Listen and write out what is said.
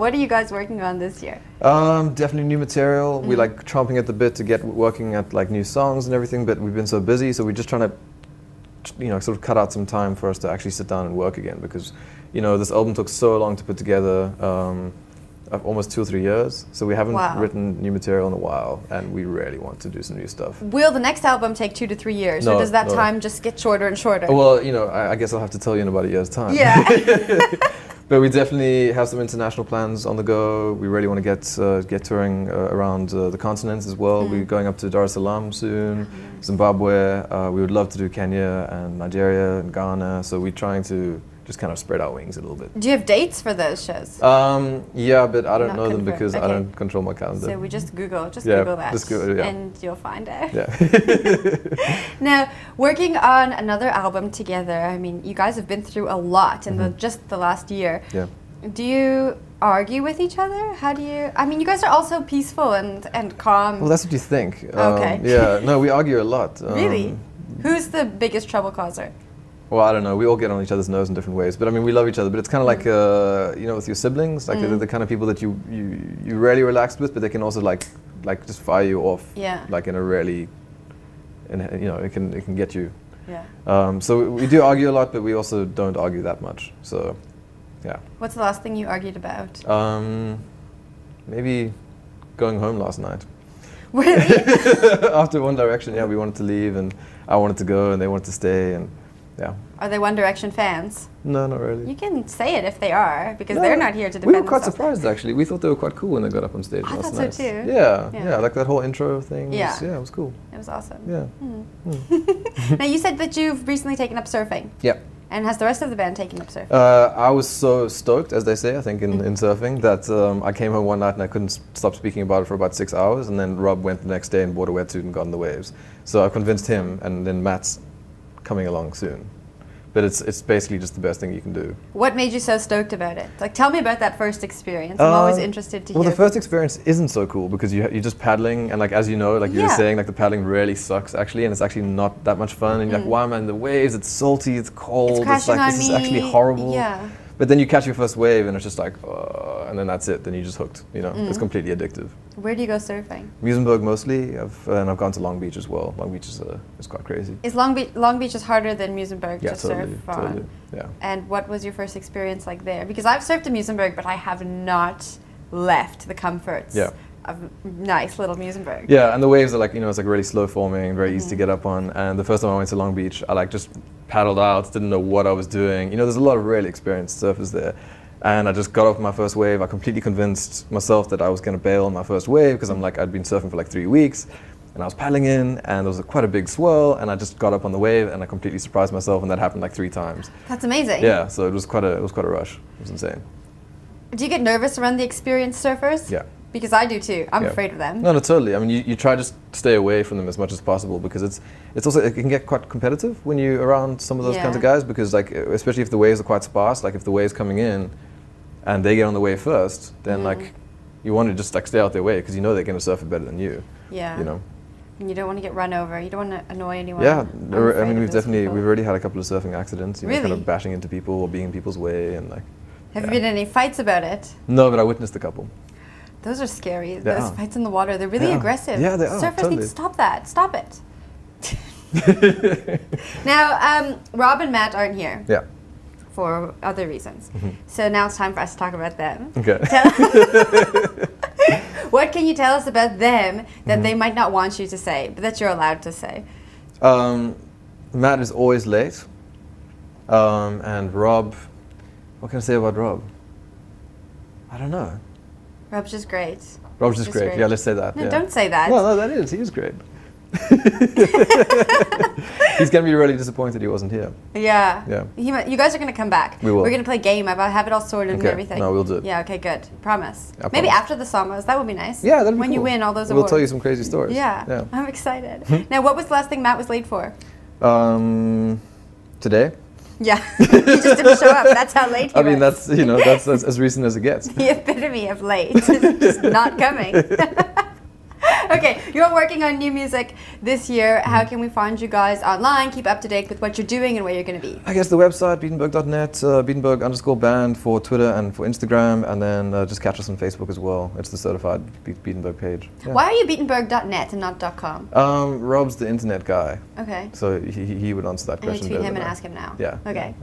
What are you guys working on this year? Definitely new material. We like chomping at the bit to get working at like new songs and everything, but we've been so busy, so we're just trying to, you know, sort of cut out some time for us to actually sit down and work again, because, you know, this album took so long to put together, almost 2 or 3 years, so we haven't written new material in a while, and we really want to do some new stuff. Will the next album take 2 to 3 years, or does that time just get shorter and shorter? Well, you know, I guess I'll have to tell you in about a year's time. Yeah. But we definitely have some international plans on the go. We really want to get touring around the continents as well. We're going up to Dar es Salaam soon, Zimbabwe. We would love to do Kenya and Nigeria and Ghana. So we're trying to just kind of spread our wings a little bit. Do you have dates for those shows? Yeah, but I don't know them confirmed. because I don't control my calendar. So we just Google that, just Google, and you'll find out. Yeah. Now, working on another album together, I mean, you guys have been through a lot in just the last year. Yeah. Do you argue with each other? How do you, I mean, you guys are also peaceful and calm. Well, that's what you think. Okay. Yeah, no, we argue a lot. Really? Who's the biggest trouble causer? Well, I don't know. We all get on each other's nerves in different ways. But I mean, we love each other. But it's kind of like, you know, with your siblings, like they're the kind of people that you rarely relaxed with, but they can also like just fire you off. Yeah. Like in a really, you know, it can get you. Yeah. So we do argue a lot, but we also don't argue that much. So, yeah. What's the last thing you argued about? Maybe going home last night. Really? After One Direction, yeah, we wanted to leave, and I wanted to go, and they wanted to stay, and. Yeah. Are they One Direction fans? No, not really. You can say it if they are, because they're not here to defend themselves. We were quite surprised, actually. We thought they were quite cool when they got up on stage. I thought so too. Yeah, like that whole intro thing. Yeah. It was cool. It was awesome. Yeah. Now, you said that you've recently taken up surfing. Yeah. And has the rest of the band taken up surfing? I was so stoked, as they say, I think, in surfing, that I came home one night and I couldn't stop speaking about it for about 6 hours, and then Rob went the next day and bought a wetsuit and got in the waves. So I convinced him, and then Matt's coming along soon. But it's basically just the best thing you can do. What made you so stoked about it? Like, tell me about that first experience. I'm always interested to hear. Well, the first experience isn't so cool because you're just paddling, and like as you know, like you were saying, like the paddling really sucks actually, and it's actually not that much fun. And you're like, why am I in the waves? It's salty, it's cold. It's like this is actually horrible. Yeah. But then you catch your first wave, and it's just like, and then that's it. Then you're just hooked. You know, it's completely addictive. Where do you go surfing? Beatenberg mostly, and I've gone to Long Beach as well. Long Beach is quite crazy. Is Long Beach is harder than Muizenberg to surf on? Totally. Yeah. And what was your first experience like there? Because I've surfed in Muizenberg, but I have not left the comforts of nice little Muizenberg. Yeah, and the waves are like, you know, it's like really slow forming, very easy to get up on. And the first time I went to Long Beach, I like just paddled out, didn't know what I was doing. You know, there's a lot of really experienced surfers there. And I just got off my first wave. I completely convinced myself that I was going to bail on my first wave because I'd been surfing for like 3 weeks. And I was paddling in, and there was quite a big swirl, and I just got up on the wave, and I completely surprised myself, and that happened like 3 times. That's amazing. Yeah, so it was quite a rush. It was insane. Do you get nervous around the experienced surfers? Yeah. Because I do too. I'm afraid of them. No, totally. I mean, you try to stay away from them as much as possible because it's also, it can get quite competitive when you're around some of those kinds of guys, because like, especially if the waves are quite sparse, like if the wave's coming in and they get on the wave first, then like you want to just like stay out their way because you know they're going to surf it better than you. Yeah. You know. And you don't want to get run over. You don't want to annoy anyone. Yeah. I mean, we've already had a couple of surfing accidents. You know, kind of bashing into people or being in people's way and like. Have you been in any fights about it? No, but I witnessed a couple. Those are scary. Those fights in the water, they're really aggressive. Yeah, they are. Surfers need to stop that. Stop it. Now, Rob and Matt aren't here. Yeah. For other reasons. So now it's time for us to talk about them. Okay. What can you tell us about them that they might not want you to say, but that you're allowed to say? Matt is always late. And Rob, what can I say about Rob? I don't know. Rob's just great. Rob's just great. Yeah, let's say that. No, don't say that. No, that is. He is great. He's going to be really disappointed he wasn't here. Yeah. You guys are going to come back. We will. We're going to play a game. I have it all sorted and everything. No, we'll do it. Yeah, okay, good. Promise. Maybe after the Sommers. That would be nice. Yeah, that'd be when cool. you win all those awards. We'll tell you some crazy stories. Yeah. I'm excited. Now, what was the last thing Matt was late for? Today. Yeah, he just didn't show up. That's how late he was. I mean, that's as recent as it gets. The epitome of late, just not coming. Okay, you're working on new music this year. How can we find you guys online, keep up to date with what you're doing and where you're going to be? I guess the website, Beatenberg.net, Beatenberg_band for Twitter and for Instagram, and then just catch us on Facebook as well. It's the certified Beatenberg page. Yeah. Why are you Beatenberg.net and not .com? Rob's the internet guy. Okay. So he would answer that question. Tweet him and ask him now. Yeah. Okay.